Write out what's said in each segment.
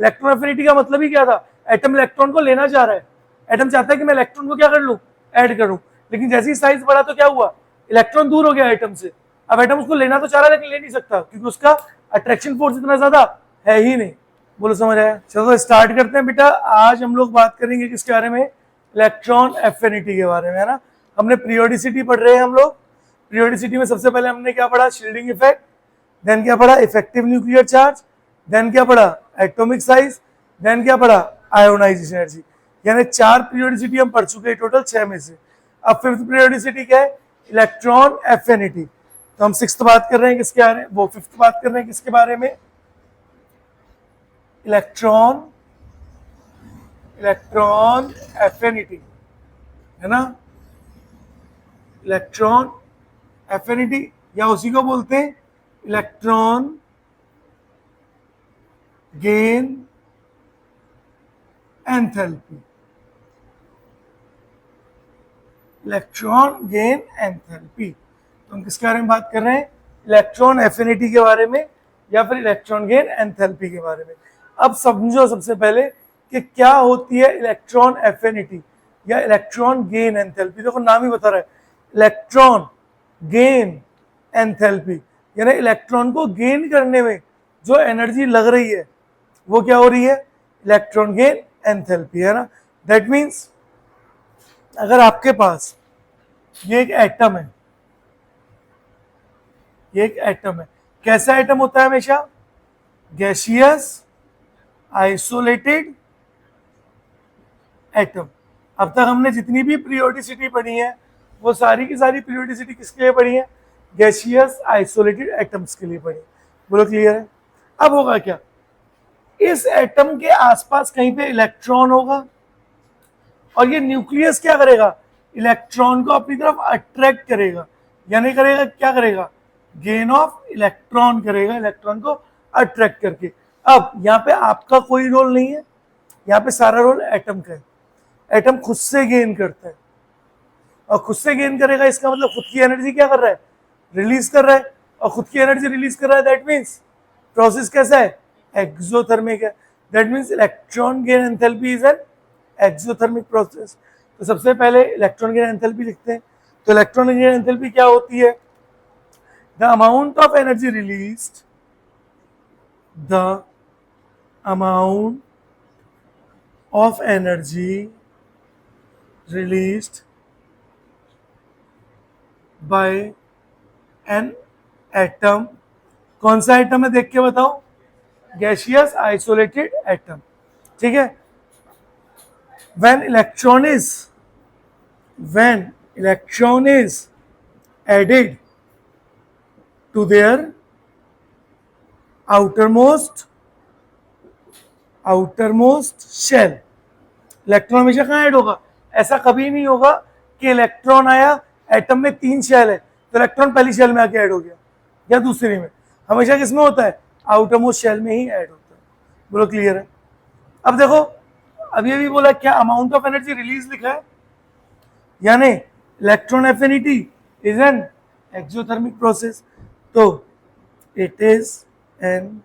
Electron affinity का मतलब ही क्या था, एटम इलेक्ट्रॉन को लेना चाह रहा है, एटम चाहता है कि मैं इलेक्ट्रॉन को क्या कर लूं, ऐड करूं, लेकिन जैसे ही साइज बढ़ा तो क्या हुआ, इलेक्ट्रॉन दूर हो गया एटम से। अब एटम उसको लेना तो चाह रहा है लेकिन ले नहीं सकता क्योंकि उसका अट्रैक्शन फोर्स इतना ज्यादा है ही नहीं। बोलो समझ आया? चलो स्टार्ट करते हैं बेटा। आज हम लोग बात करेंगे किसके बारे में, इलेक्ट्रॉन एफिनिटी के बारे में, है ना। हमने पीरियोडिसिटी पढ़ रहे हैं हम लोग। पीरियोडिसिटी में सबसे पहले हमने क्या पढ़ा, शील्डिंग इफेक्ट, देन क्या पढ़ा, इफेक्टिव न्यूक्लियर चार्ज, देन क्या पढ़ा, एटॉमिक साइज, देन क्या पढ़ा, आयोनाइजेशन एनर्जी। यानी 4 पीरियोडिसिटी हम पढ़ चुके हैं टोटल 6 में से। अब 5th पीरियोडिसिटी क्या है, इलेक्ट्रॉन एफिनिटी। तो हम 6th बात कर रहे हैं किसके बारे में, वो 5th बात कर रहे हैं किसके बारे में, इलेक्ट्रॉन एफिनिटी, है ना। इलेक्ट्रॉन एफिनिटी या उसी को बोलते हैं electron gain enthalpy. Electron gain enthalpy, तो हम किसके बारे में बात कर रहे हैं, इलेक्ट्रॉन एफिनिटी के बारे में या फिर इलेक्ट्रॉन गेन एंथैल्पी के बारे में। अब समझो सबसे पहले कि क्या होती है इलेक्ट्रॉन एफिनिटी या इलेक्ट्रॉन गेन एंथैल्पी। देखो नाम ही बता रहा है, इलेक्ट्रॉन गेन एंथैल्पी, यानी इलेक्ट्रॉन को गेन करने में जो एनर्जी लग रही है वो क्या हो रही है, इलेक्ट्रॉन गेन एंथैल्पी, है ना। दैट मीन्स अगर आपके पास ये एक एटम है, ये एक एटम है, कैसा एटम होता है हमेशा, गैसियस आइसोलेटेड एटम। अब तक हमने जितनी भी पीरियोडिसिटी पढ़ी है वो सारी की सारी पीरियोडिसिटी किसके लिए पढ़ी है, गैसियस आइसोलेटेड एटम्स के लिए पढ़ी। बोलो क्लियर है? अब होगा क्या, इस एटम के आसपास कहीं पे इलेक्ट्रॉन होगा और ये न्यूक्लियस क्या करेगा, इलेक्ट्रॉन को अपनी तरफ अट्रैक्ट करेगा, यानी करेगा क्या करेगा, गेन ऑफ इलेक्ट्रॉन करेगा, इलेक्ट्रॉन को अट्रैक्ट करके। अब यहाँ पे आपका कोई रोल नहीं है, यहाँ पे सारा रोल एटम का है। एटम खुद से गेन करता है और खुद से गेन करेगा इसका मतलब खुद की एनर्जी क्या कर रहा है, रिलीज कर रहा है, और खुद की एनर्जी रिलीज कर रहा है, दैट मीन्स प्रोसेस कैसा है, एक्सोथर्मिक है। That means electron gain enthalpy is an exothermic process. तो सबसे पहले इलेक्ट्रॉन गेन एंथैल्पी लिखते हैं। तो इलेक्ट्रॉन गेन एंथैल्पी क्या होती है, the amount of energy released, the amount of energy released by an atom। कौन सा एटम है देख के बताओ, गैसियस आइसोलेटेड एटम, ठीक है। when electron is added to their outermost shell, electron हमेशा कहाँ ऐड होगा, ऐसा कभी नहीं होगा कि इलेक्ट्रॉन आया, एटम में 3 शेल है तो इलेक्ट्रॉन पहली शेल में आके ऐड हो गया या दूसरी में, हमेशा किसमें होता है, आउटरमोस्ट शेल में ही ऐड होता है। बोलो क्लियर है? अब देखो अब ये भी बोला क्या, अमाउंट ऑफ एनर्जी रिलीज लिखा है, यानी electron affinity is an exothermic process, तो it is an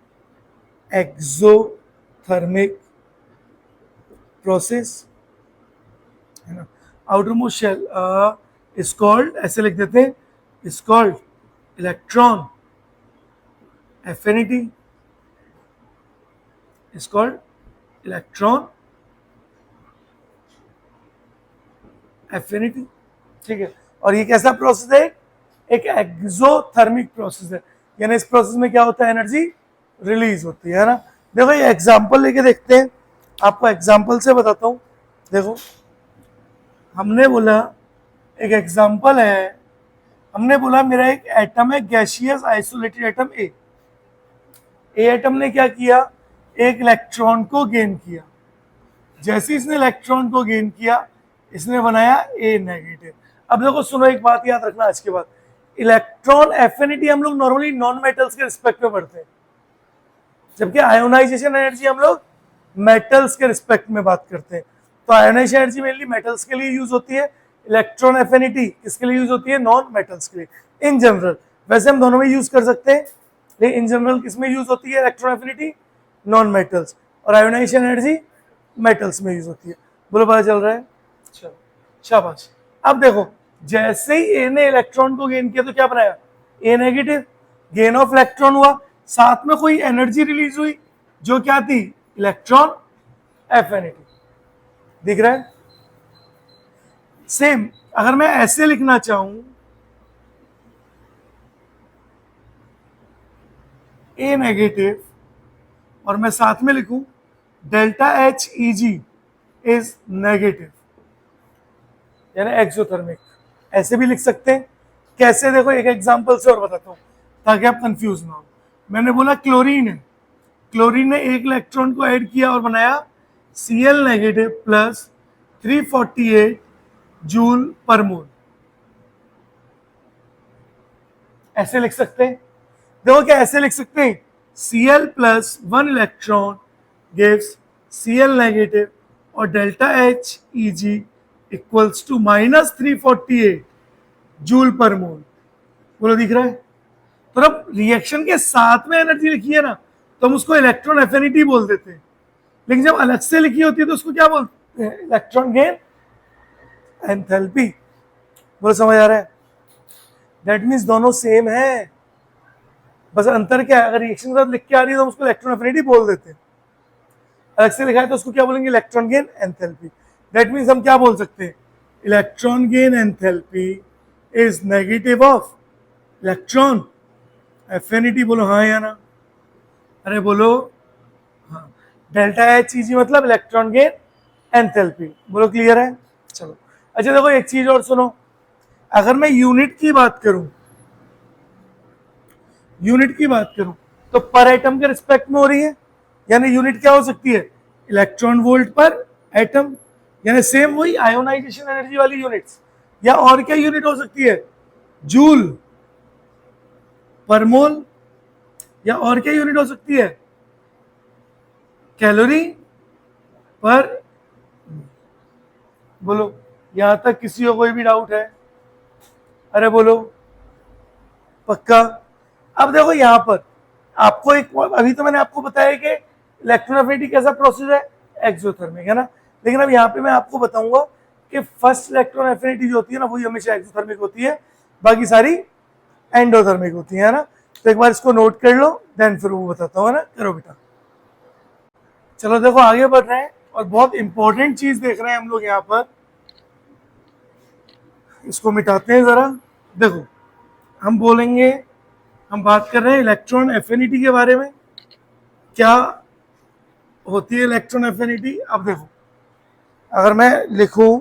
exothermic process, है ना। आउटरमोस्ट शेल इज कॉल्ड, ऐसे लिख देते हैं, is called electron affinity, is called electron affinity, ठीक है। और ये कैसा प्रोसेस है, एक एक्सोथर्मिक प्रोसेस है, यानी इस प्रोसेस में क्या होता है, एनर्जी रिलीज होती है ना। देखो ये एग्जांपल लेके देखते हैं, आपको एग्जांपल से बताता हूँ। देखो हमने बोला एक एग्जांपल है, हमने बोला मेरा एक एटम है gaseous isolated atom A atom ने क्या किया, एक इलेक्ट्रॉन को गेन किया, जैसे इसने इलेक्ट्रॉन को गेन किया इसने बनाया ए नेगेटिव। अब देखो सुनो, एक बात याद रखना आज के बाद, इलेक्ट्रॉन एफिनिटी हम लोग नॉर्मली नॉन मेटल्स के रिस्पेक्ट में पढ़ते हैं, जबकि आयोनाइजेशन एनर्जी हम लोग मेटल्स के रिस्पेक्ट में बात करते हैं। तो आयोनाइजेशन एनर्जी मेनली मेटल्स के लिए यूज होती है, इलेक्ट्रॉन एफिनिटी किसके लिए यूज होती है, नॉन मेटल्स के लिए इन जनरल। वैसे हम दोनों में यूज कर सकते हैं, लेकिन इन जनरल किस में यूज होती है इलेक्ट्रॉन एफिनिटी, नॉन मेटल्स। और आयोनाइजेशन एनर्जी मेटल्स में यूज होती है। बोलो पता चल रहा है? चलो शाबाश। अब देखो जैसे ही ए ने इलेक्ट्रॉन को गेन किया तो क्या बनाया? ए नेगेटिव, गेन ऑफ इलेक्ट्रॉन हुआ, साथ में कोई एनर्जी रिलीज हुई जो क्या थी? Electron affinity. दिख रहा है? सेम अगर मैं ऐसे लिखना चाहूं, ए नेगेटिव और मैं साथ में लिखूं delta H E G is negative, यानी एक्सोथर्मिक, ऐसे भी लिख सकते हैं। कैसे? देखो एक एग्जांपल से और बताता हूं ताकि आप कंफ्यूज ना हो। मैंने बोला क्लोरीन है, क्लोरीन ने एक इलेक्ट्रॉन को ऐड किया और बनाया Cl negative plus 348 joule per मोल। ऐसे लिख सकते हैं। देखो क्या ऐसे लिख सकते हैं? Cl plus 1 electron gives Cl negative और delta H E G equals to minus 348 joule per mole. बोलो दिख रहा है? तो अब रिएक्शन के साथ में एनर्जी लिखी है ना, तो हम उसको इलेक्ट्रॉन एफिनिटी बोल देते हैं। लेकिन जब अलग से लिखी होती है तो उसको क्या बोलते हैं? Electron gain enthalpy. बोलो समझ आ रहा है? दैट मीन्स दोनों सेम है, बस अंतर क्या है? अगर रिएक्शन के साथ लिख के आ रही है तो हम उसको इलेक्ट्रॉन एफिनिटी बोल देते हैं, अलग से लिखा है तो उसको क्या बोलेंगे? Electron gain enthalpy. That means हम क्या बोल सकते हैं? Electron gain enthalpy is negative of electron affinity. बोलो हाँ या ना? अरे बोलो हाँ। डेल्टा एच ई जी मतलब इलेक्ट्रॉन गेन एंथैल्पी। बोलो क्लियर है? चलो अच्छा देखो एक चीज और सुनो, अगर मैं यूनिट की बात करूं, यूनिट की बात करूं तो पर एटम के रिस्पेक्ट में हो रही है, यानी यूनिट क्या हो सकती है? इलेक्ट्रॉन वोल्ट पर एटम, यानी सेम वही आयोनाइजेशन एनर्जी वाली यूनिट्स। या और क्या यूनिट हो सकती है? जूल पर मोल। या और क्या यूनिट हो सकती है? कैलोरी पर। बोलो यहां तक किसी को कोई भी डाउट है? अरे बोलो पक्का? अब देखो यहां पर आपको एक, अभी तो मैंने आपको बताया कि इलेक्ट्रॉन एफिनिटी कैसा प्रोसेस है? एक्सोथर्मिक है ना। लेकिन अब यहाँ पे मैं आपको बताऊंगा कि फर्स्ट इलेक्ट्रॉन एफिनिटी जो होती है ना वही हमेशा एक्सोथर्मिक होती है, बाकी सारी एंडोथर्मिक होती है ना। तो एक बार इसको नोट कर लो, देन फिर वो बताता हूँ, है ना। करो बेटा। चलो देखो आगे बढ़ रहे हैं और बहुत इंपॉर्टेंट चीज देख रहे हैं हम लोग यहाँ पर। इसको मिटाते हैं जरा। देखो हम बोलेंगे, हम बात कर रहे हैं इलेक्ट्रॉन एफिनिटी के बारे में। क्या होती है इलेक्ट्रॉन एफिनिटी? अब देखो अगर मैं लिखूं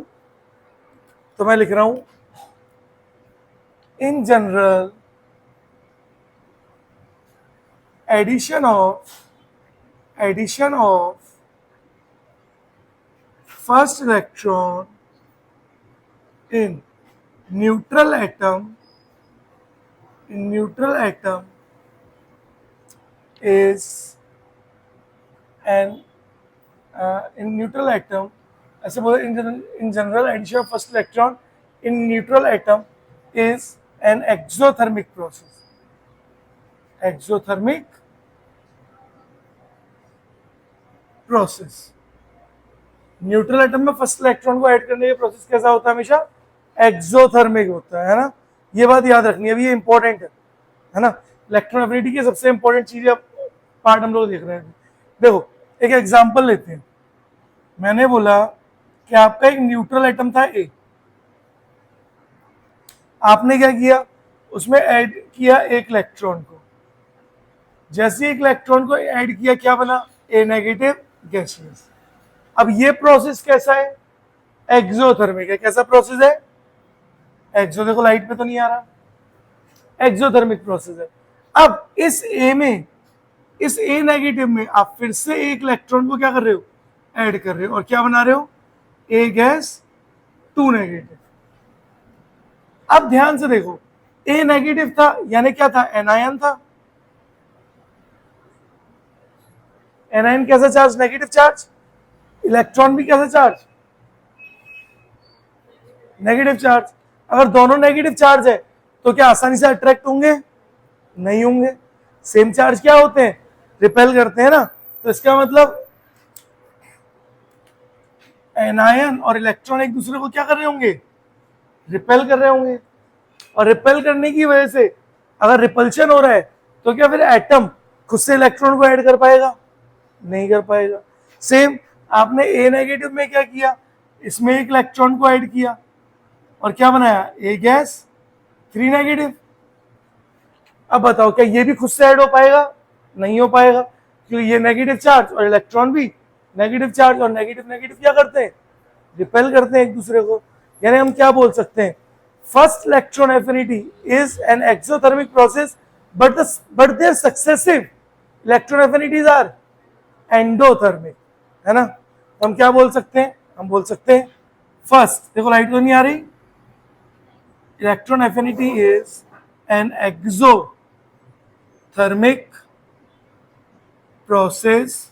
तो मैं लिख रहा हूं in general addition of first electron in neutral atom is an in neutral atom, ऐसे बोले in general addition of first electron in neutral atom is an exothermic process. Exothermic process. Neutral atom में first electron को add करने का process कैसा होता है? हमेशा एक्सोथर्मिक होता है ना। ये बात याद रखनी है, अभी ये इंपॉर्टेंट है ना। इलेक्ट्रॉन एफिनिटी की सबसे इंपॉर्टेंट चीज पार्ट हम लोग देख रहे हैं। देखो एक एग्जांपल लेते हैं। मैंने बोला कि आपका एक न्यूट्रल एटम था ए, आपने क्या किया? उसमें ऐड किया एक इलेक्ट्रॉन को। जैसे एक इलेक्ट्रॉन को ऐड किया क्या बना? ए नेगेटिव गैसियस। अब ये प्रोसेस कैसा है? एक्सोथर्मिक है। कैसा प्रोसेस है? एक्सो, देखो लाइट पे तो नहीं आ रहा, एक्सोथर्मिक प्रोसेस है। अब इस ए में, इस ए नेगेटिव में आप फिर से एक इलेक्ट्रॉन को क्या कर रहे हो? ऐड कर रहे हो। और क्या बना रहे हो? ए गैस 2 नेगेटिव। अब ध्यान से देखो, ए नेगेटिव था यानी क्या था? एनायन था। एनायन कैसा चार्ज? Negative charge. इलेक्ट्रॉन भी कैसा चार्ज? Negative charge. अगर दोनों नेगेटिव चार्ज है तो क्या आसानी से अट्रैक्ट होंगे? नहीं होंगे। सेम चार्ज क्या होते हैं? रिपेल करते हैं ना। तो इसका मतलब एनायन और इलेक्ट्रॉन एक दूसरे को क्या कर रहे होंगे, रिपेल कर रहे होंगे, और रिपेल करने की वजह से अगर रिपल्शन हो रहा है तो क्या फिर एटम खुद से इलेक्ट्रॉन को ऐड कर पाएगा, नहीं कर पाएगा। सेम आपने ए नेगेटिव में क्या किया, इसमें एक इलेक्ट्रॉन को ऐड किया और क्या बनाया, ए गैस 3 नेगेटिव। अब बताओ क्या ये भी खुद से ऐड हो पाएगा, नहीं हो पाएगा, क्योंकि ये नेगेटिव चार्ज और इलेक्ट्रॉन भी नेगेटिव चार्ज, और नेगेटिव नेगेटिव क्या करते हैं, रिपेल करते हैं एक दूसरे को। यानी हम क्या बोल सकते हैं, first electron affinity is an exothermic process but their successive electron affinities are endothermic, है ना। तो हम क्या बोल सकते हैं, हम बोल सकते हैं फर्स्ट, देखो लाइट तो नहीं आ रही, electron affinity is an exothermic process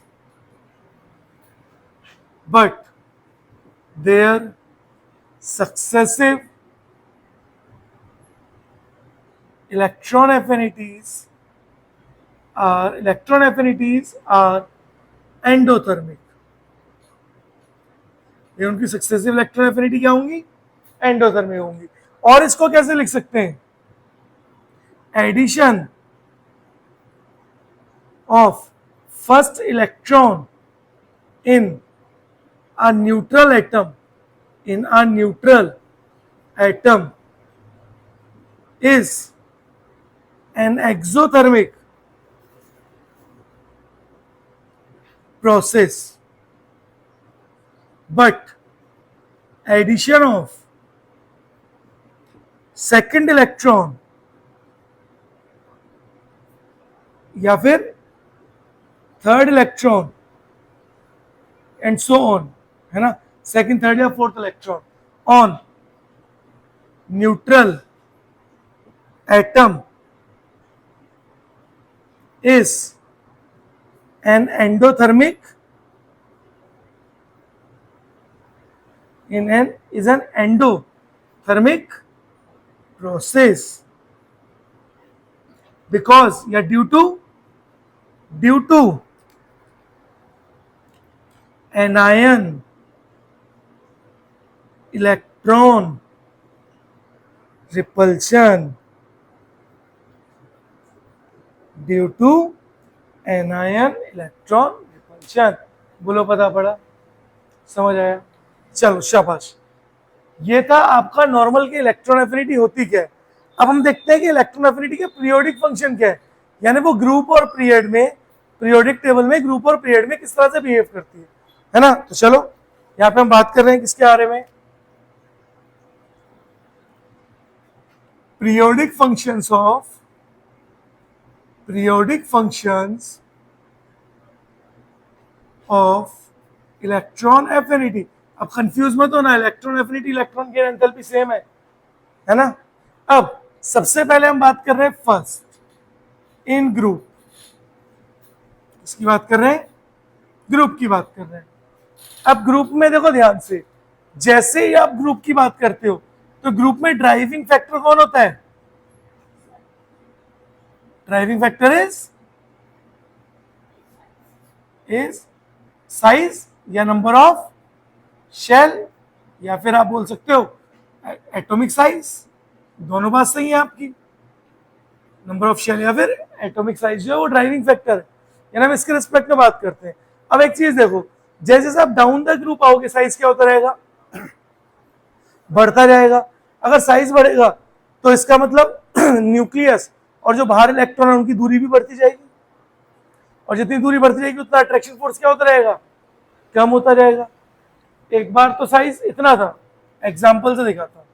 but their successive electron affinities are endothermic। ये उनकी सक्सेसिव इलेक्ट्रॉन एफिनिटी क्या होंगी, एंडोथर्मिक होंगी। और इसको कैसे लिख सकते हैं, addition of first electron in a neutral atom is an exothermic process, but addition of second electron या फिर third electron and so on, है ना, सेकंड थर्ड या fourth electron on neutral atom is an endothermic endothermic process because या due to anion electron repulsion, due to anion electron repulsion। बोलो पता पड़ा, समझ आया, चलो शाबाश। ये था आपका नॉर्मल के इलेक्ट्रॉन एफिनिटी होती क्या है। अब हम देखते हैं कि इलेक्ट्रॉन एफिनिटी के पीरियोडिक फंक्शन क्या है, यानी वो ग्रुप और पीरियड में, पीरियोडिक टेबल में ग्रुप और पीरियड में किस तरह से बिहेव करती है ना। तो चलो यहां पे हम बात कर रहे हैं किसके बारे में, periodic functions of electron affinity. अब कंफ्यूज मत होना, इलेक्ट्रॉन एफिनिटी इलेक्ट्रॉन की एंथैल्पी सेम है ना। अब सबसे पहले हम बात कर रहे हैं फर्स्ट इन ग्रुप, इसकी बात कर रहे हैं, ग्रुप की बात कर रहे हैं। अब ग्रुप में देखो ध्यान से, जैसे ही आप ग्रुप की बात करते हो तो ग्रुप में ड्राइविंग फैक्टर कौन होता है, ड्राइविंग फैक्टर इज साइज या नंबर ऑफ शेल, या फिर आप बोल सकते हो एटॉमिक साइज, दोनों बात सही है आपकी। नंबर ऑफ शेल या फिर एटॉमिक साइज जो है वो ड्राइविंग फैक्टर है, यानी हम इसके रिस्पेक्ट में बात करते हैं। अब एक चीज देखो, जैसे जैसे आप डाउन द ग्रुप आओगे साइज क्या होता रहेगा, बढ़ता जाएगा। अगर साइज बढ़ेगा तो इसका मतलब न्यूक्लियस और जो बाहर इलेक्ट्रॉन है उनकी दूरी भी बढ़ती जाएगी, और जितनी दूरी बढ़ती जाएगी उतना अट्रैक्शन फोर्स क्या होता रहेगा, कम होता जाएगा। एक बार तो साइज इतना था, एग्जाम्पल से दिखाता हूं,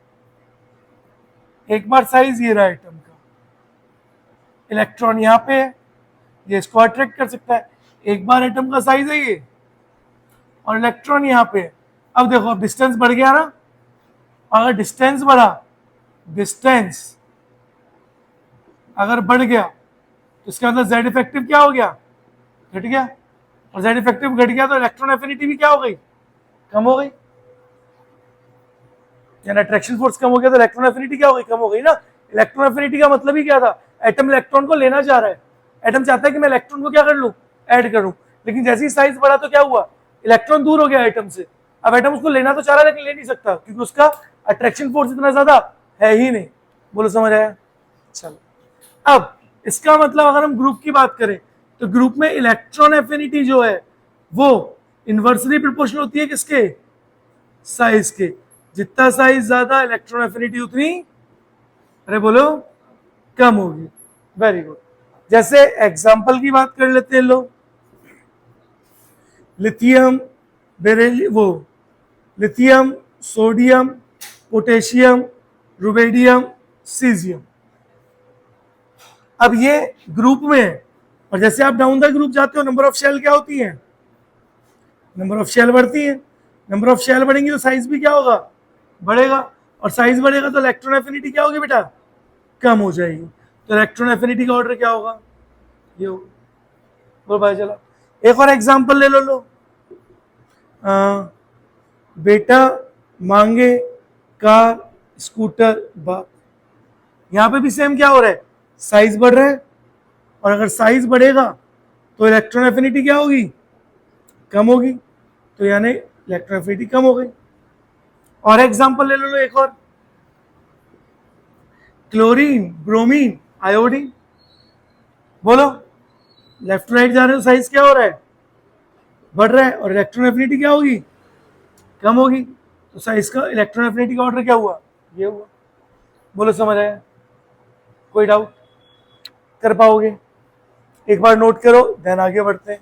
एक बार साइज ये रहा एटम का, इलेक्ट्रॉन यहाँ पे है, ये इसको अट्रैक्ट कर सकता है। एक बार एटम का साइज है ये और इलेक्ट्रॉन यहाँ पे है। अब देखो अब डिस्टेंस बढ़ गया ना, अगर डिस्टेंस बढ़ा, डिस्टेंस अगर बढ़ गया तो इसका मतलब जेड इफेक्टिव क्या हो गया, घट गया, और जेड इफेक्टिव घट गया तो इलेक्ट्रॉन एफिनिटी भी क्या हो गई, कम हो गई। यानी अट्रैक्शन फोर्स कम हो गया तो इलेक्ट्रॉन एफिनिटी क्या हो गई, कम हो गई ना। इलेक्ट्रॉन एफिनिटी का मतलब ही क्या था, एटम इलेक्ट्रॉन को लेना चाह रहा है, एटम चाहता है कि मैं इलेक्ट्रॉन को क्या कर लूं, ऐड करूं, लेकिन जैसे ही साइज बढ़ा तो क्या हुआ, इलेक्ट्रॉन दूर हो गया एटम से, अब एटम उसको लेना तो चाह रहा है लेकिन ले नहीं सकता क्योंकि उसका अट्रैक्शन फोर्स इतना ज्यादा है ही नहीं। बोलो समझ आया? चलो, अब इसका मतलब अगर हम ग्रुप की बात करें तो ग्रुप में इलेक्ट्रॉन एफिनिटी जो है वो इन्वर्सली प्रोपोर्शनल होती है किसके? साइज के। जितना साइज ज्यादा इलेक्ट्रॉन एफिनिटी उतनी, अरे बोलो, कम होगी। Very good. जैसे एग्जांपल की बात कर लेते हैं लोग, lithium, beryllium, lithium, sodium, potassium, rubidium, caesium. अब ये ग्रुप में है और जैसे आप डाउन द ग्रुप जाते हो नंबर ऑफ शेल क्या होती है? नंबर ऑफ शेल बढ़ती है। नंबर ऑफ शेल बढ़ेंगी तो साइज भी क्या होगा? बढ़ेगा। और साइज बढ़ेगा तो इलेक्ट्रॉन एफिनिटी क्या होगी बेटा? कम हो जाएगी। तो इलेक्ट्रॉन एफिनिटी का ऑर्डर क्या होगा? ये होगा। बोल भाई चला, एक और एग्जांपल ले लो। बेटा मांगे कार, स्कूटर, बाप। यहां पे भी सेम क्या हो रहा है? साइज बढ़ रहा है। और अगर साइज बढ़ेगा तो इलेक्ट्रॉन एफिनिटी क्या होगी? कम होगी। तो यानी इलेक्ट्रॉन एफिनिटी कम हो गई। और एग्जांपल ले लो एक और, क्लोरीन, ब्रोमीन, आयोडीन। बोलो, लेफ्ट राइट जा रहे हो, साइज क्या हो रहा है? बढ़ रहा है। और इलेक्ट्रॉन एफिनिटी क्या होगी? कम होगी। तो साइज का इलेक्ट्रॉन एफिनिटी का ऑर्डर क्या हुआ? ये हुआ। बोलो समझ आया? कोई डाउट? कर पाओगे? एक बार नोट करो, देन आगे बढ़ते हैं।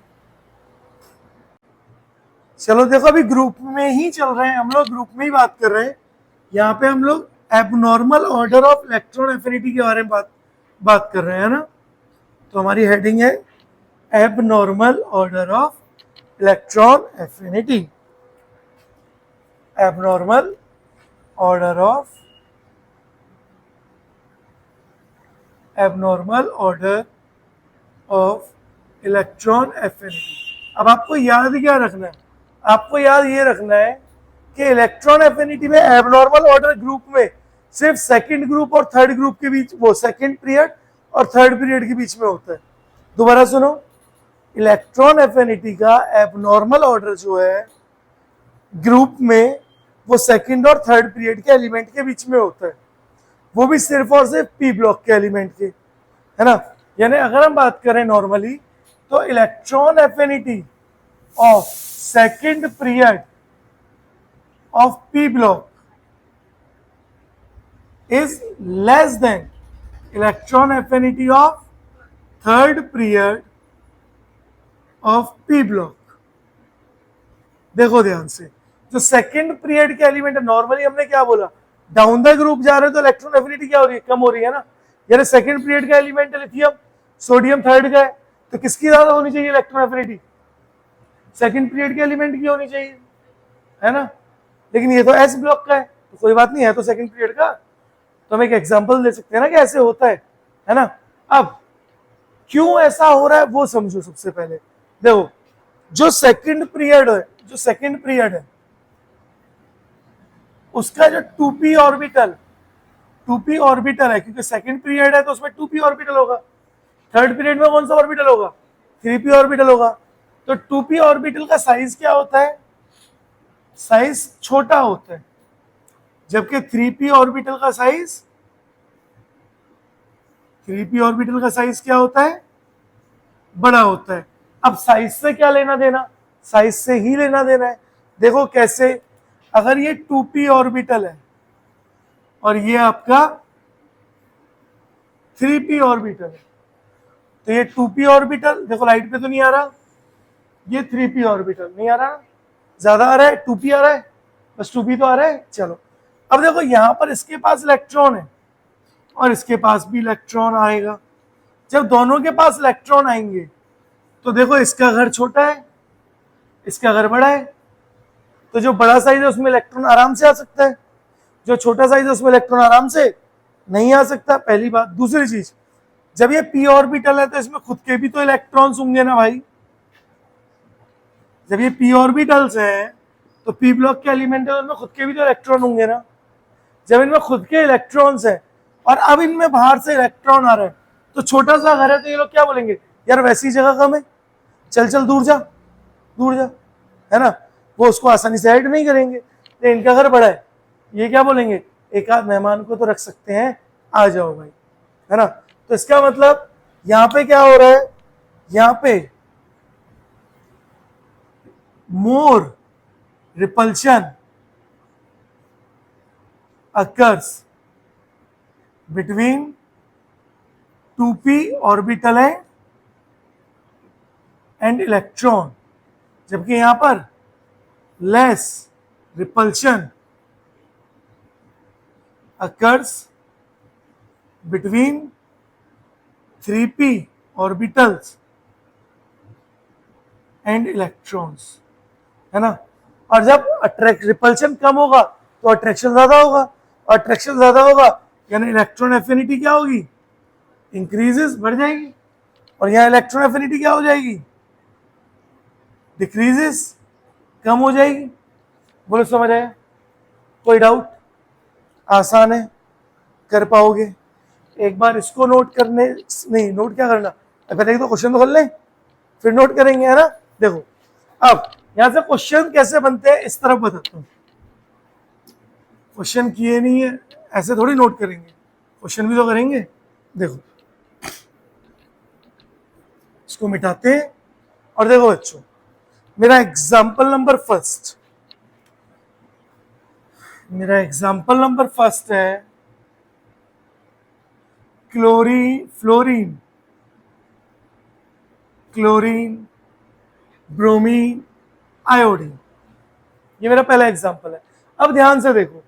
चलो देखो, अभी ग्रुप में ही चल रहे हैं हम लोग, ग्रुप में ही बात कर रहे हैं। यहाँ पे हम लोग abnormal order of electron affinity के बारे में बात कर रहे हैं ना। तो हमारी हेडिंग है abnormal order of electron affinity. Abnormal order of electron affinity. अब आपको याद क्या रखना है? आपको याद ये रखना है कि इलेक्ट्रॉन एफिनिटी में एबनॉर्मल ऑर्डर ग्रुप में सिर्फ सेकंड ग्रुप और थर्ड ग्रुप के बीच, वो सेकंड पीरियड और थर्ड पीरियड के बीच में होता है। दोबारा सुनो, इलेक्ट्रॉन एफिनिटी का एबनॉर्मल ऑर्डर जो है ग्रुप में वो सेकंड और थर्ड पीरियड के एलिमेंट के बीच में होता है, वो भी सिर्फ और सिर्फ पी ब्लॉक के एलिमेंट के, है ना। यानी अगर हम बात करें नॉर्मली तो electron affinity of second period of P block is less than electron affinity of third period of P block. देखो ध्यान से, जो सेकंड पीरियड के एलिमेंट है, नॉर्मली हमने क्या बोला, डाउन द ग्रुप जा रहे हो तो इलेक्ट्रॉन एफिनिटी क्या हो रही है? कम हो रही है ना। यानी सेकंड पीरियड का एलिमेंट है लिथियम, सोडियम थर्ड का है, तो किसकी ज्यादा होनी चाहिए इलेक्ट्रॉन एफिनिटी? सेकंड पीरियड के एलिमेंट की होनी चाहिए, है ना। लेकिन ये तो एस ब्लॉक का है, तो कोई बात नहीं है, तो सेकंड पीरियड का। तो हम एक एग्जांपल दे सकते हैं ना कि ऐसे होता है ना। अब क्यों ऐसा हो रहा है वो समझो। सबसे पहले देखो, जो सेकंड पीरियड है उसका जो 2p ऑर्बिटल है, क्योंकि सेकंड पीरियड है तो उसमें 2p ऑर्बिटल होगा। थर्ड पीरियड में कौन सा ऑर्बिटल होगा? 3p ऑर्बिटल होगा। तो 2p ऑर्बिटल का साइज क्या होता है? साइज छोटा होता है, जबकि 3p ऑर्बिटल का साइज क्या होता है? बड़ा होता है। अब साइज से क्या लेना देना? साइज से ही लेना देना है। देखो कैसे, अगर ये 2p ऑर्बिटल है और ये आपका 3p ऑर्बिटल है, तो ये 2p ऑर्बिटल, देखो लाइट पे तो नहीं आ रहा, ये 3p ऑर्बिटल नहीं आ रहा, ज्यादा आ रहा है, 2p आ रहा है, बस 2p तो आ रहा है। चलो, अब देखो यहां पर इसके पास इलेक्ट्रॉन है और इसके पास भी इलेक्ट्रॉन आएगा। जब दोनों के पास इलेक्ट्रॉन आएंगे तो देखो, इसका घर छोटा है, इसका घर बड़ा है, तो जो बड़ा साइज है उसमें इलेक्ट्रॉन आराम से आ सकता है, जो छोटा साइज है उसमें इलेक्ट्रॉन आराम से नहीं आ सकता। पहली बात। दूसरी चीज, जब ये p ऑर्बिटल है तो इसमें खुद के भी तो इलेक्ट्रॉन्स होंगे ना भाई। जब ये p ऑर्बिटल्स है तो p ब्लॉक के एलिमेंट है, उनमें खुद के भी तो इलेक्ट्रॉन होंगे ना। जब इनमें खुद के इलेक्ट्रॉन्स है और अब इनमें बाहर से इलेक्ट्रॉन आ रहा है, तो छोटा सा घर है तो ये लोग क्या बोलेंगे, यार वैसी जगह कम है, चल दूर जा, है ना। वो उसको आसानी से ऐड नहीं करेंगे। तो इनका घर बड़ा है, ये क्या बोलेंगे, एक आध मेहमान को तो रख सकते हैं, आ जाओ भाई, है ना। तो इसका मतलब यहां पे क्या हो रहा है, यहां पे मोर repulsion occurs between 2p orbital and electron, जबकि यहां पर less repulsion occurs between 3p orbitals and electrons, है ना। और जब रिपल्शन कम होगा तो अट्रैक्शन ज्यादा होगा, और अट्रैक्शन ज्यादा होगा यानी इलेक्ट्रॉन एफिनिटी क्या होगी, इंक्रीजेस, बढ़ जाएगी। और यहाँ इलेक्ट्रॉन एफिनिटी क्या हो जाएगी, डिक्रीजेस, कम हो जाएगी। बोलो समझ आया, कोई डाउट, आसान है, कर पाओगे। एक बार इसको नोट करने, नहीं नोट क्या करना, पहले तो क्वेश्चन तो खोल लें फिर नोट करेंगे, है ना। देखो अब यहां से क्वेश्चन कैसे बनते हैं इस तरफ बताता हूं। क्वेश्चन किए नहीं है ऐसे थोड़ी नोट करेंगे, क्वेश्चन भी तो करेंगे। देखो इसको मिटाते हैं, और देखो बच्चों मेरा एग्जाम्पल नंबर फर्स्ट, मेरा एग्जाम्पल नंबर फर्स्ट है फ्लोरीन, क्लोरीन, ब्रोमीन, आयोडीन। ये मेरा पहला एग्जाम्पल है। अब ध्यान से देखो,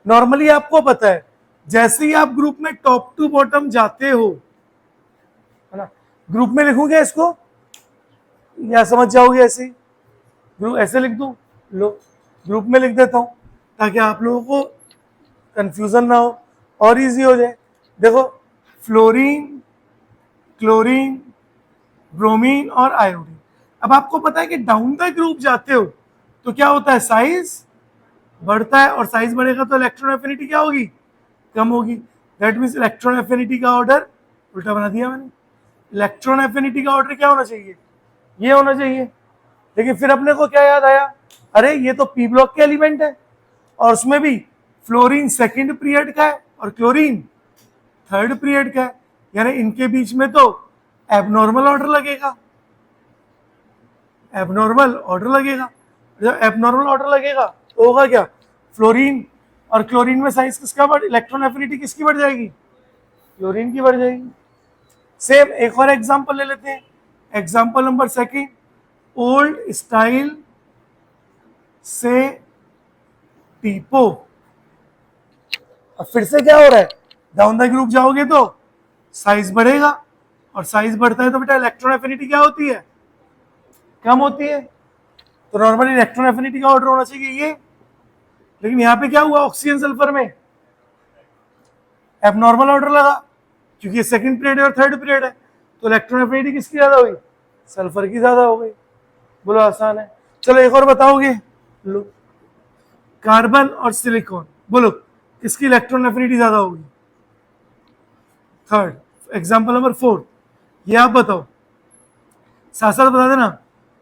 नॉर्मली आपको पता है जैसे ही आप ग्रुप में टॉप टू बॉटम जाते हो, है ना, ग्रुप में लिखूंगे इसको या समझ जाओगे ऐसे ही, ग्रुप ऐसे लिख दूं, लो ग्रुप में लिख देता हूं ताकि आप लोगों को कंफ्यूजन ना हो और इजी हो जाए। देखो फ्लोरीन, क्लोरीन, ब्रोमीन और आयोडीन। अब आपको पता है कि डाउन द ग्रुप जाते हो तो क्या होता है, साइज बढ़ता है, और साइज बढ़ेगा तो इलेक्ट्रॉन एफिनिटी क्या होगी, कम होगी। दैट मीन्स इलेक्ट्रॉन एफिनिटी का ऑर्डर उल्टा बना दिया मैंने। इलेक्ट्रॉन एफिनिटी का ऑर्डर क्या होना चाहिए, ये होना चाहिए। लेकिन फिर अपने को क्या याद आया, अरे ये तो पी ब्लॉक के एलिमेंट है, और उसमें भी फ्लोरीन सेकंड पीरियड का है और क्लोरीन थर्ड पीरियड का है, यानी इनके बीच में तो एबनॉर्मल ऑर्डर लगेगा, एबनॉर्मल ऑर्डर लगेगा। जब एबनॉर्मल ऑर्डर लगेगा तो होगा क्या, फ्लोरीन और क्लोरीन में साइज किसका बढ़, इलेक्ट्रॉन एफिनिटी किसकी बढ़ जाएगी, क्लोरीन की बढ़ जाएगी। सेम एक और एग्जांपल ले लेते हैं, example number second, old style से टीपो। अब फिर से क्या हो रहा है, डाउन द ग्रुप जाओगे तो साइज बढ़ेगा, और साइज बढ़ता है तो बेटा इलेक्ट्रॉन एफिनिटी क्या होती है, कम होती है। तो नॉर्मली इलेक्ट्रॉन एफिनिटी का ऑर्डर होना चाहिए ये, लेकिन यहां पे क्या हुआ, ऑक्सीजन सल्फर में एबनॉर्मल ऑर्डर लगा, क्योंकि ये सेकंड पीरियड और थर्ड पीरियड है, तो इलेक्ट्रॉन एफिनिटी किसकी ज्यादा हुई, सल्फर की ज्यादा हो गई। बोलो आसान है। चलो एक और बताओगे, लो कार्बन और सिलिकॉन, बोलो किसकी इलेक्ट्रॉन एफिनिटी ज्यादा होगी, थर्ड। एग्जांपल नंबर 4, ये आप बताओ, साथ साथ बता देना,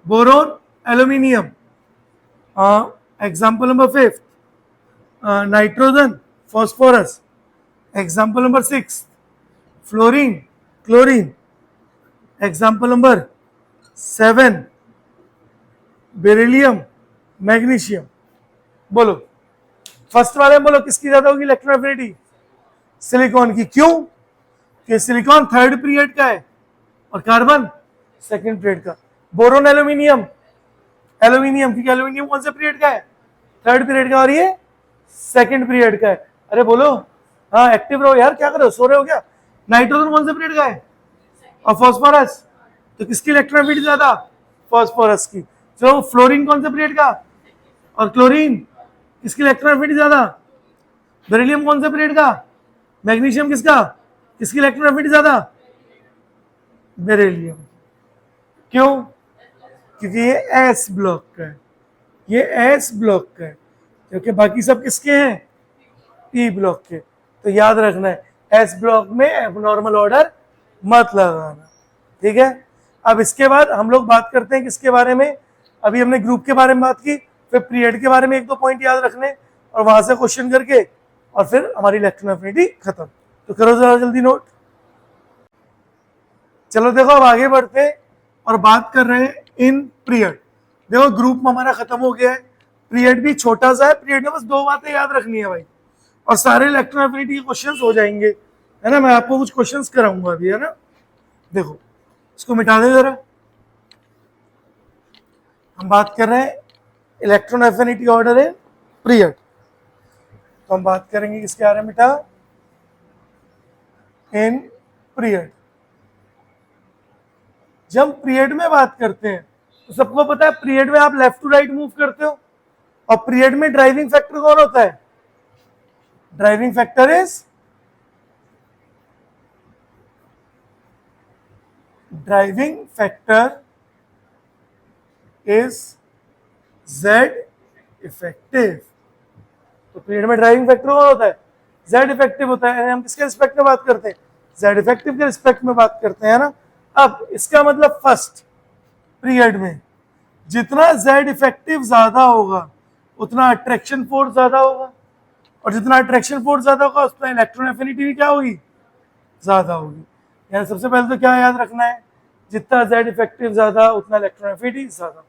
boron, aluminium. Example number 5, nitrogen, phosphorus. Example number 6, fluorine, chlorine. Example number 7, beryllium, magnesium. बोलो फर्स्ट वाले बोलो किसकी ज्यादा होगी इलेक्ट्रॉन एफिनिटी, सिलिकॉन की। क्यों, कि सिलिकॉन थर्ड पीरियड का है और कार्बन सेकंड पीरियड का। बोरोन, एल्यूमिनियम, एल्यूमिनियम क्योंकि एल्यूमिनियम कौन से पीरियड का है, थर्ड पीरियड का, और ये सेकंड पीरियड का है। अरे बोलो, हाँ एक्टिव रहो यार, क्या कर रहे हो, सो रहे हो क्या। नाइट्रोजन कौन से पीरियड का है, और फॉस्फोरस, तो किसकी इलेक्ट्रॉन एफिनिटी ज्यादा, फॉस्फोरस की। चलो फ्लोरीन कौन से पीरियड का, और क्लोरीन किसकी इलेक्ट्रॉन एफिनिटी ज्यादा, बेरिलियम कौन से पीरियड का, मैग्नीशियम किसका, किसकी इलेक्ट्रॉन एफिनिटी ज्यादा, बेरिलियम। क्यों, क्योंकि ये एस ब्लॉक का है, ये एस ब्लॉक का है, क्योंकि बाकी सब किसके हैं, पी ब्लॉक के। तो याद रखना है एस ब्लॉक में एबनॉर्मल ऑर्डर मत लगाना, ठीक है। अब इसके बाद हम लोग बात करते हैं किसके बारे में, अभी हमने ग्रुप के बारे में बात की, फिर पीरियड के बारे में एक दो पॉइंट याद रखने और वहां से क्वेश्चन करके और फिर हमारी इलेक्ट्रॉन एफिनिटी खत्म। तो करो जरा जल्दी नोट। चलो देखो अब आगे बढ़ते हैं और बात कर रहे हैं इन पीरियड। देखो ग्रुप में हमारा खत्म हो गया है, पीरियड भी छोटा सा है, पीरियड में बस दो बातें याद रखनी है भाई और सारे इलेक्ट्रॉन एफिनिटी के क्वेश्चंस हो जाएंगे, है ना। मैं आपको कुछ क्वेश्चंस कराऊंगा अभी, है ना। देखो इसको मिटा दे जरा। हम बात कर रहे हैं इलेक्ट्रॉन एफिनिटी ऑर्डर है पीरियड, तो हम बात करेंगे किसके बारे में बेटा, इन पीरियड। जब पीरियड में बात करते हैं तो सबको पता है पीरियड में आप लेफ्ट टू राइट मूव करते हो और पीरियड में ड्राइविंग फैक्टर कौन होता है, driving factor is Z effective. तो पीरियड में ड्राइविंग फैक्टर कौन होता है, Z इफेक्टिव होता है। हम किसके रिस्पेक्ट में बात करते हैं, Z इफेक्टिव के रिस्पेक्ट में बात करते हैं ना। अब इसका मतलब फर्स्ट पीरियड में जितना Z इफेक्टिव ज्यादा होगा उतना अट्रैक्शन फोर्स ज्यादा होगा और जितना अट्रैक्शन फोर्स ज्यादा होगा उतना इलेक्ट्रॉन एफिनिटी भी क्या होगी, ज्यादा होगी। यानी सबसे पहले तो क्या याद रखना है, जितना Z इफेक्टिव ज्यादा उतना इलेक्ट्रॉन एफिनिटी ज्यादा।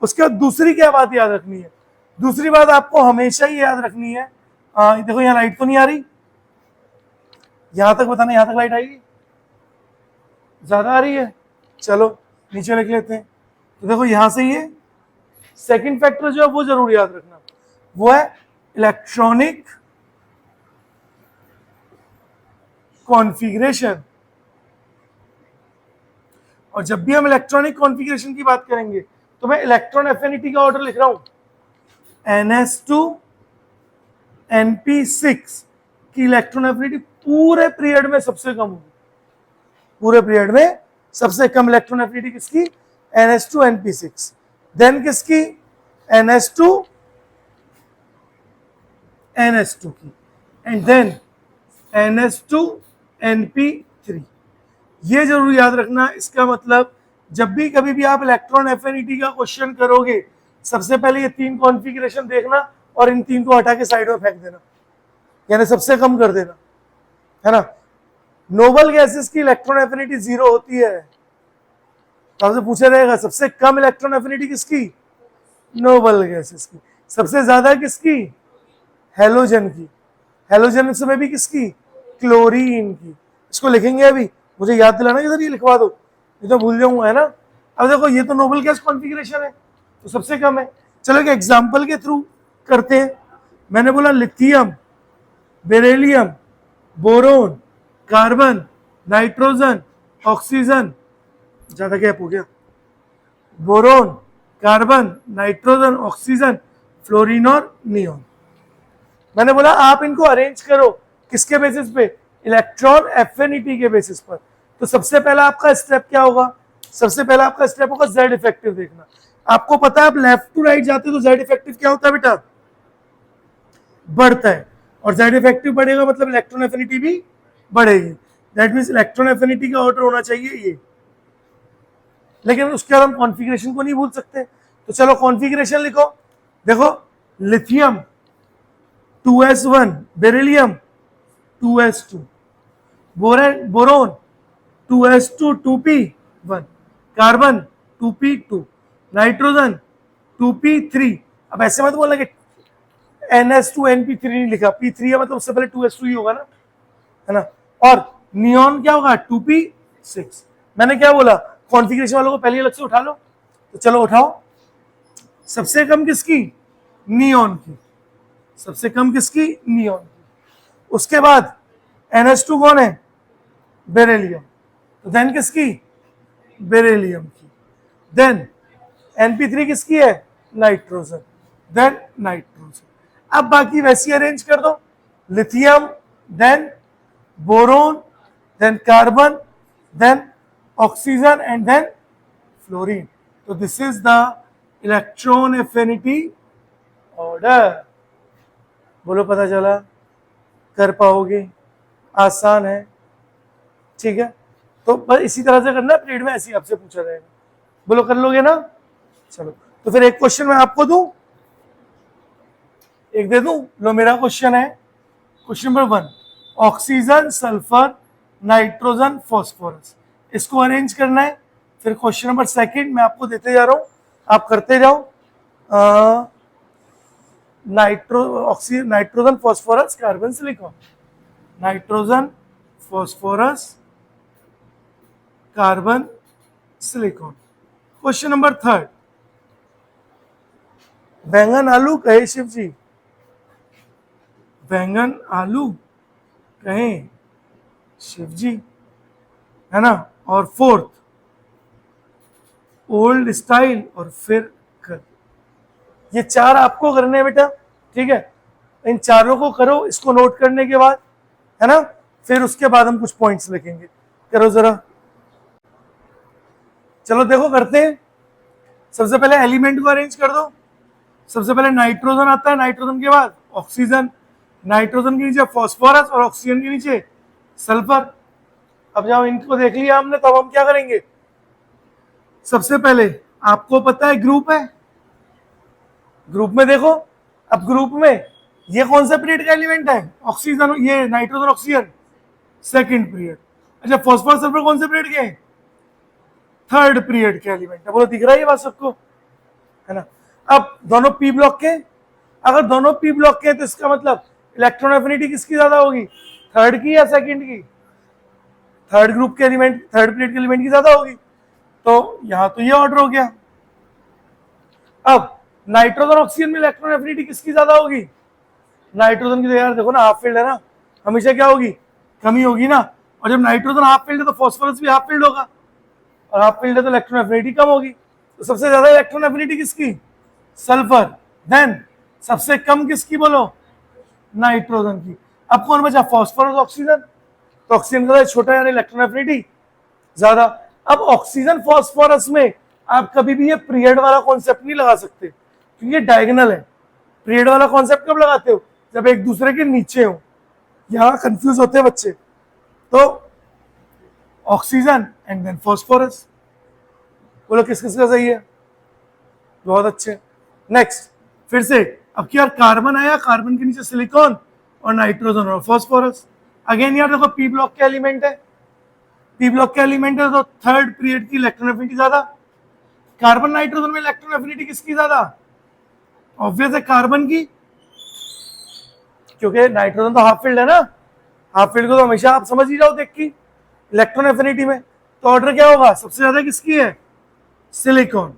उसके बाद दूसरी क्या बात याद रखनी है, दूसरी बात आपको हमेशा ही याद रखनी है, देखो यहाँ लाइट तो नहीं आ रही, यहां तक बताना, यहां तक लाइट आएगी, ज्यादा आ रही है, चलो नीचे लिख लेते हैं। तो देखो यहां से ये सेकंड फैक्टर जो है वो जरूर याद रखना, वो है इलेक्ट्रॉनिक कॉन्फ़िगरेशन। और जब भी हम इलेक्ट्रॉनिक कॉन्फ़िगरेशन की बात करेंगे तो मैं इलेक्ट्रॉन एफिनिटी का ऑर्डर लिख रहा हूं, NS2 NP6 की इलेक्ट्रॉन एफिनिटी पूरे पीरियड में सबसे कम होगी, पूरे पीरियड में सबसे कम इलेक्ट्रॉन एफिनिटी किसकी, NS2 NP6। देन किसकी, NS2 NS2 की, एंड देन NS2 NP3। ये जरूर याद रखना। इसका मतलब जब भी कभी भी आप इलेक्ट्रॉन एफिनिटी का क्वेश्चन करोगे सबसे पहले ये तीन कॉन्फ़िगरेशन देखना और इन तीन को हटा के साइड में फेंक देना, यानी सबसे कम कर देना, है ना। नोबल गैसेस की इलेक्ट्रॉन एफिनिटी 0 होती है, तो आपसे पूछा रहेगा सबसे कम इलेक्ट्रॉन एफिनिटी किसकी, नोबल गैसेस की। सबसे ज्यादा किसकी, हेलोजन की। हेलोजन में भी किसकी, क्लोरीन की। इसको लिखेंगे अभी, मुझे याद दिलाना किधर, ये लिखवा दो, ये तो भूल जाऊंगा, है ना। अब देखो ये तो नोबल गैस कॉन्फ़िगरेशन है तो सबसे कम है। चलो एक एग्जांपल के थ्रू करते हैं। मैंने बोला lithium, beryllium, boron, carbon, nitrogen, oxygen, ज्यादा गैप हो गया, boron, carbon, nitrogen, oxygen, fluorine और नियोन। मैंने बोला आप इनको अरेंज करो किसके बेसिस पे, इलेक्ट्रॉन एफिनिटी के बेसिस पर। तो सबसे पहला आपका स्टेप क्या होगा, सबसे पहला आपका स्टेप होगा Z इफेक्टिव देखना। आपको पता है आप लेफ्ट टू राइट जाते हो तो Z इफेक्टिव क्या होता है बेटा, बढ़ता है, और Z इफेक्टिव बढ़ेगा मतलब इलेक्ट्रॉन एफिनिटी भी बढ़ेगी। दैट मींस इलेक्ट्रॉन एफिनिटी का ऑर्डर होना चाहिए ये। लेकिन उसके बाद हम कॉन्फ़िगरेशन को नहीं भूल सकते, तो चलो कॉन्फ़िगरेशन लिखो। देखो lithium 2s1, beryllium 2s2, boron 2s2 2p1, carbon 2p2, nitrogen 2p3। अब ऐसे मत बोलना कि NS2 NP3 नहीं लिखा, P3 है मतलब उससे पहले 2s2 ही होगा ना, है ना। और नियॉन क्या होगा, 2p6। मैंने क्या बोला, कॉन्फ़िगरेशन वालों को पहले अलग से उठा लो, तो चलो उठाओ। सबसे कम किसकी, नियॉन की, सबसे कम किसकी, नियॉन की। उसके बाद NH2 कौन है, बेरिलियम, तो देन किसकी, बेरिलियम की। देन NP3 किसकी है, नाइट्रोजन, देन नाइट्रोजन। अब बाकी वैसी अरेंज कर दो, lithium, then boron, then carbon, then oxygen and then fluorine. तो this is the electron affinity order. बोलो पता चला, कर पाओगे, आसान है, ठीक है। तो बस इसी तरह से करना, पीरियड में ऐसे ही आपसे पूछा जाएगा। बोलो कर लोगे ना, चलो। तो फिर एक क्वेश्चन मैं आपको दूं, एक दे दूं, लो मेरा क्वेश्चन है, question number 1, oxygen, sulphur, nitrogen, phosphorus, इसको अरेंज करना है। फिर क्वेश्चन नंबर 2 मैं आपको देते जा रहा हूं, आप करते जाओ। Nitrogen, phosphorus, carbon, silicon, nitrogen, phosphorus, carbon, silicon. Question number 3, बैंगन आलू कहे शिव जी, बैंगन आलू कहे शिव जी, है ना। और 4th, ओल्ड स्टाइल और फिर कर। ये 4 आपको करने हैं बेटा, ठीक है। इन चारों को करो, इसको नोट करने के बाद, है ना, फिर उसके बाद हम कुछ पॉइंट्स लिखेंगे। करो जरा, चलो देखो करते हैं। सबसे पहले एलिमेंट को अरेंज कर दो। सबसे पहले नाइट्रोजन आता है, नाइट्रोजन के बाद ऑक्सीजन, नाइट्रोजन के नीचे फॉस्फोरस और ऑक्सीजन के नीचे सल्फर। अब जब इनको देख लिया हमने, तब हम क्या करेंगे, सबसे पहले आपको पता है ग्रुप है, ग्रुप में देखो। अब ग्रुप में ये कौन सा पीरियड का एलिमेंट है, ऑक्सीजन, ये नाइट्रोजन ऑक्सीजन, सेकंड पीरियड। अच्छा, फॉस्फोरस सल्फर कौन से पीरियड के हैं, 3rd पीरियड के एलिमेंट है। बोलो दिख रहा है ये बात सबको, है ना। अब दोनों पी ब्लॉक के, अगर दोनों पी ब्लॉक के तो इसका मतलब इलेक्ट्रॉन एफिनिटी किसकी ज्यादा होगी, 3rd की या 2nd की, 3rd ग्रुप के एलिमेंट, 3rd पीरियड के एलिमेंट की ज्यादा होगी। तो यहां तो ये ऑर्डर हो गया। अब नाइट्रोजन ऑक्सीजन में इलेक्ट्रॉन एफिनिटी किसकी ज्यादा होगी, नाइट्रोजन की। तो यार देखो ना, हाफ फील्ड है ना, हमेशा क्या होगी, कमी होगी ना। और जब नाइट्रोजन हाफ फील्ड है तो फॉस्फोरस भी हाफ फील्ड होगा, और हाफ फील्ड है तो इलेक्ट्रॉन एफिनिटी कम होगी। तो सबसे ज्यादा इलेक्ट्रॉन एफिनिटी किसकी, सल्फर। देन सबसे कम किसकी, बोलो, नाइट्रोजन की। अब कौन बचा, फॉस्फोरस, ऑक्सीजन। तो ऑक्सीजन का छोटा यानी इलेक्ट्रॉन एफिनिटी ज्यादा। अब ऑक्सीजन फॉस्फोरस में आप कभी भी ये पीरियड वाला कॉन्सेप्ट नहीं लगा सकते, क्योंकि ये डायगोनल है। पीरियड वाला कॉन्सेप्ट कब लगाते हो, जब एक दूसरे के नीचे हो। यहां कंफ्यूज होते हैं बच्चे। तो ऑक्सीजन एंड देन फॉस्फोरस। बोलो किस किस का सही है, बहुत अच्छे। नेक्स्ट, फिर से अब क्या, कार्बन आया, कार्बन के नीचे सिलिकॉन और नाइट्रोजन और फॉस्फोरस। अगेन यार देखो, पी ब्लॉक के एलिमेंट है, पी ब्लॉक के एलिमेंट है, तो 3rd पीरियड की इलेक्ट्रॉन एफिनिटी ज्यादा। कार्बन नाइट्रोजन में इलेक्ट्रॉन एफिनिटी किसकी ज्यादा, ऑब्वियस है कार्बन की, क्योंकि नाइट्रोजन तो हाफ फील्ड है ना। हाफ फील्ड को तो हमेशा आप समझ ही जाओ देख की इलेक्ट्रॉन एफिनिटी में। तो ऑर्डर क्या होगा, सबसे ज्यादा किसकी है, सिलिकॉन।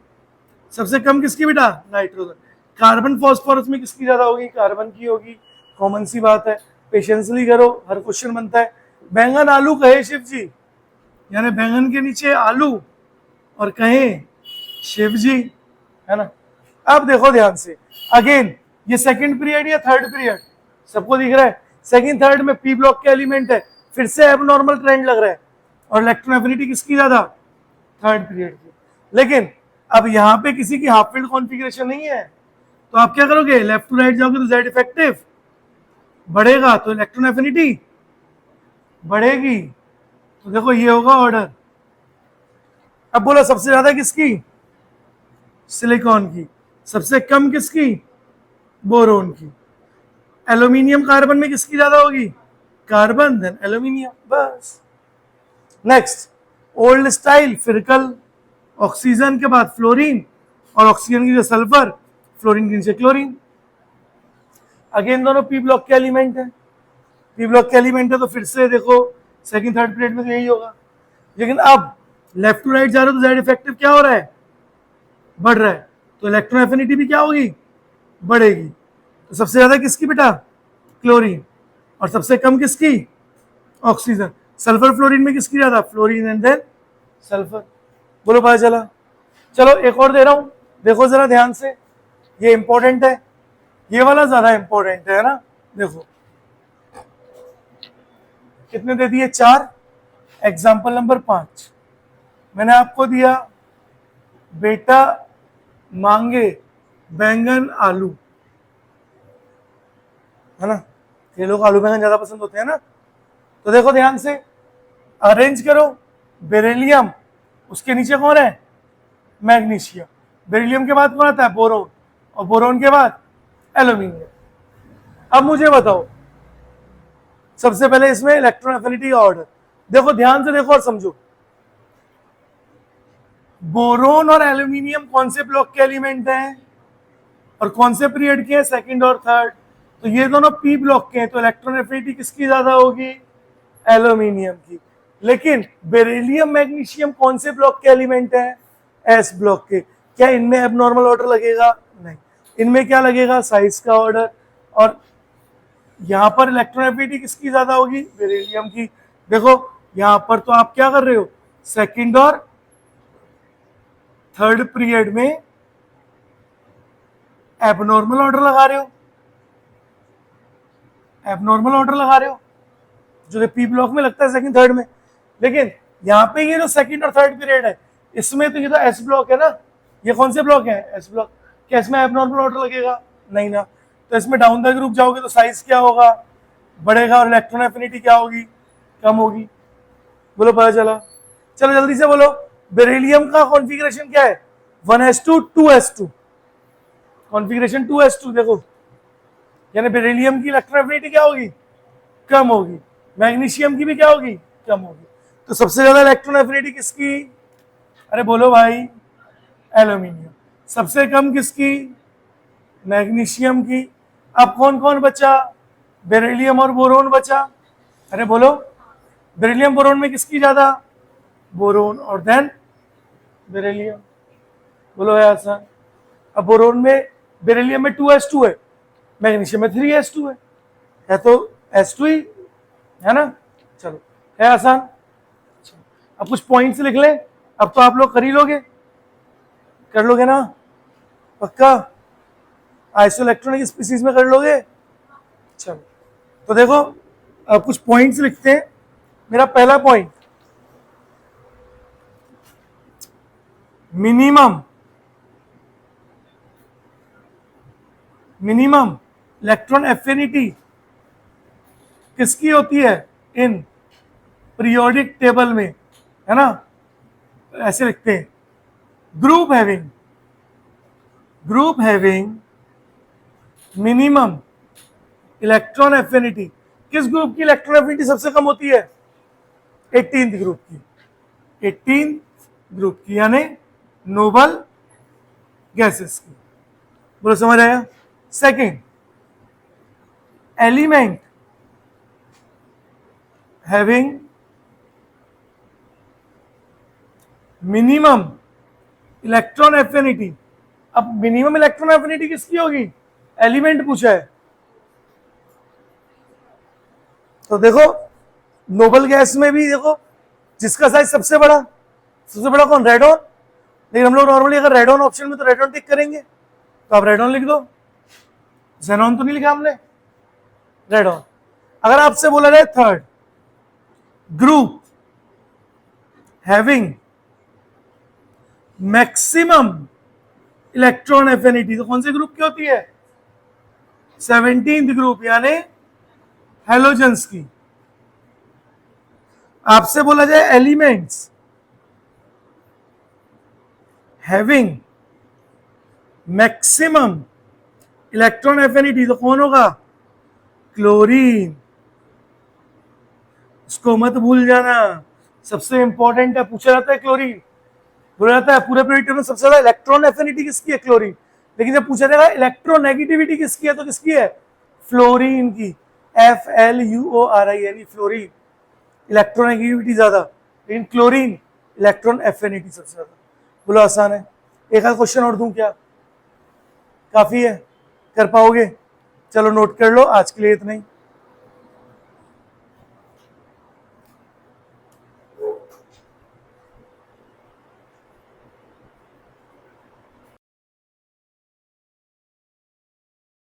सबसे कम किसकी बेटा, नाइट्रोजन। कार्बन फॉस्फोरस में किसकी ज्यादा होगी, कार्बन की होगी, कॉमन सी बात है। पेशेंसली करो, हर क्वेश्चन बनता है। बैंगन आलू कहे शिव जी, यानी बैंगन के नीचे आलू और कहें शिव जी, है ना। अब देखो ध्यान से, अगेन ये 2nd पीरियड या 3rd पीरियड, सबको दिख रहा है। 2nd 3rd में पी ब्लॉक के एलिमेंट है, फिर से एबनॉर्मल ट्रेंड लग रहा है। और इलेक्ट्रॉन एफिनिटी किसकी ज्यादा, 3rd पीरियड की। लेकिन अब यहाँ पे किसी की हाफ फील्ड कॉन्फ़िगरेशन नहीं है, तो आप क्या करोगे, लेफ्ट टू राइट जाओगे तो जेड इफेक्टिव बढ़ेगा, तो इलेक्ट्रॉन एफिनिटी बढ़ेगी। तो देखो ये होगा ऑर्डर। अब बोलो सबसे ज्यादा किसकी, सिलिकॉन की। सबसे कम किसकी, बोरोन की। एल्यूमिनियम कार्बन में किसकी ज्यादा होगी, कार्बन, देन एल्यूमिनियम, बस। नेक्स्ट, ओल्ड स्टाइल, फिरकल, ऑक्सीजन के बाद फ्लोरीन, और ऑक्सीजन की जो सल्फर, फ्लोरीन के नीचे क्लोरीन। अगेन दोनों पी ब्लॉक के एलिमेंट है, पी ब्लॉक के एलिमेंट है, तो फिर से देखो 2nd 3rd पीरियड में तो यही होगा। लेकिन अब लेफ्ट टू राइट जा रहे हो तो जेड इफेक्टिव क्या हो रहा है, बढ़ रहा है, तो इलेक्ट्रॉन एफिनिटी भी क्या होगी, बढ़ेगी। तो सबसे ज्यादा किसकी बेटा, क्लोरीन, और सबसे कम किसकी, ऑक्सीजन। सल्फर फ्लोरीन में किसकी ज्यादा, फ्लोरीन एंड देन सल्फर। बोलो पता चला। चलो एक और दे रहा हूं, देखो जरा ध्यान से, ये इंपॉर्टेंट है, ये वाला ज्यादा इंपॉर्टेंट है ना। देखो कितने दे दिए, 4। एग्जाम्पल नंबर 5 मैंने आपको दिया, बेटा मांगे बैंगन आलू, है ना। ये लोग आलू बैंगन ज्यादा पसंद होते हैं ना। तो देखो ध्यान से, अरेंज करो, बेरिलियम, उसके नीचे कौन है, मैग्नीशियम। बेरिलियम के बाद कौन आता है, बोरोन, और बोरोन के बाद एल्यूमिनियम। अब मुझे बताओ, सबसे पहले इसमें इलेक्ट्रॉन एफिनिटी का ऑर्डर देखो, ध्यान से देखो और समझो। बोरोन और एल्यूमिनियम कौन से ब्लॉक के एलिमेंट हैं और कौन से पीरियड के हैं, सेकंड और थर्ड। तो ये दोनों पी ब्लॉक के हैं, तो इलेक्ट्रॉन एफिनिटी किसकी ज्यादा होगी, एल्यूमिनियम की। लेकिन बेरिलियम मैग्नीशियम कौन से ब्लॉक के एलिमेंट हैं, एस ब्लॉक के। क्या इनमें एबनॉर्मल ऑर्डर लगेगा, नहीं। इनमें क्या लगेगा, साइज का ऑर्डर। और यहां पर इलेक्ट्रॉन एफिनिटी किसकी ज्यादा होगी, बेरिलियम की। देखो यहां पर तो आप क्या कर रहे हो, सेकंड और थर्ड पीरियड में एबनॉर्मल ऑर्डर लगा रहे हो, एबनॉर्मल ऑर्डर लगा रहे हो, जो पी ब्लॉक में लगता है सेकंड थर्ड में। लेकिन यहाँ पे ये जो सेकंड और थर्ड पीरियड है, इसमें तो ये तो एस ब्लॉक है ना, ये कौन से ब्लॉक है, एस ब्लॉक। क्या इसमें एबनॉर्मल ऑर्डर लगेगा, नहीं ना। तो इसमें डाउन द ग्रुप जाओगे तो साइज क्या होगा, बढ़ेगा, और इलेक्ट्रॉन एफिनिटी क्या होगी, कम होगी। बोलो पता चला। चलो जल्दी से बोलो, बेरिलियम का कॉन्फ़िगरेशन क्या है, 1s2 2s2, कॉन्फ़िगरेशन 2s2। देखो यानी बेरिलियम की इलेक्ट्रॉन एफिनिटी क्या होगी, कम होगी। मैग्नीशियम की भी क्या होगी, कम होगी। तो सबसे ज्यादा इलेक्ट्रॉन एफिनिटी किसकी, अरे बोलो भाई, एल्यूमिनियम। सबसे कम किसकी, मैग्नीशियम की। अब कौन कौन बचा, बेरिलियम और बोरोन बचा। अरे बोलो, बेरिलियम बोरोन में किसकी ज्यादा, बोरोन और देन बेरिलियम। बोलो है आसान। अब बोरोन में, बेरिलियम में 2s2 है, मैग्नीशियम में 3s2 है तो s2 ही है ना। चलो है आसान। अब कुछ पॉइंट्स लिख ले, अब तो आप लोग कर ही लोगे, कर लोगे ना पक्का, आइसोइलेक्ट्रॉनिक स्पीसीज में कर लोगे। चलो तो देखो अब कुछ पॉइंट्स लिखते हैं। मेरा पहला पॉइंट, मिनिमम इलेक्ट्रॉन एफिनिटी किसकी होती है इन पीरियोडिक टेबल में, है ना। ऐसे लिखते हैं, group having minimum electron affinity. किस ग्रुप की इलेक्ट्रॉन एफिनिटी सबसे कम होती है, 18th ग्रुप की, 18th ग्रुप की, यानी नोबल गैसेस की। बोलो समझ आया। Second, element having minimum electron affinity. अब मिनिमम इलेक्ट्रॉन एफिनिटी किसकी होगी, एलिमेंट पूछा है। तो देखो नोबल गैस में भी देखो, जिसका साइज सबसे बड़ा कौन, रेडॉन। लेकिन हम लोग नॉर्मली अगर रेडॉन ऑप्शन में तो रेडॉन टिक करेंगे, तो आप रेडॉन लिख दो, जेनॉन तो नहीं लिखा हमने, रेडॉन। अगर आपसे बोला जाए third, group having maximum electron affinity, तो कौन से ग्रुप की होती है, 17th ग्रुप, यानी हेलोजेंस की। आपसे बोला जाए elements having maximum electron affinity, तो कौन होगा, क्लोरीन। इसको मत भूल जाना, सबसे इंपॉर्टेंट है, पूछा जाता है क्लोरीन। बोला जाता है पूरे पीरियड में सबसे ज्यादा इलेक्ट्रॉन एफिनिटी किसकी है, क्लोरीन। लेकिन जब पूछा जाएगा इलेक्ट्रोनेगेटिविटी किसकी है, तो किसकी है, फ्लोरीन की, FLUORI, यानी फ्लोरीन इलेक्ट्रोनेगेटिविटी ज्यादा, लेकिन क्लोरीन इलेक्ट्रॉन एफिनिटी सबसे ज्यादा। बोलो आसान है। एक आध क्वेश्चन और दूं क्या, काफी है, कर पाओगे। चलो नोट कर लो, आज के लिए इतना ही।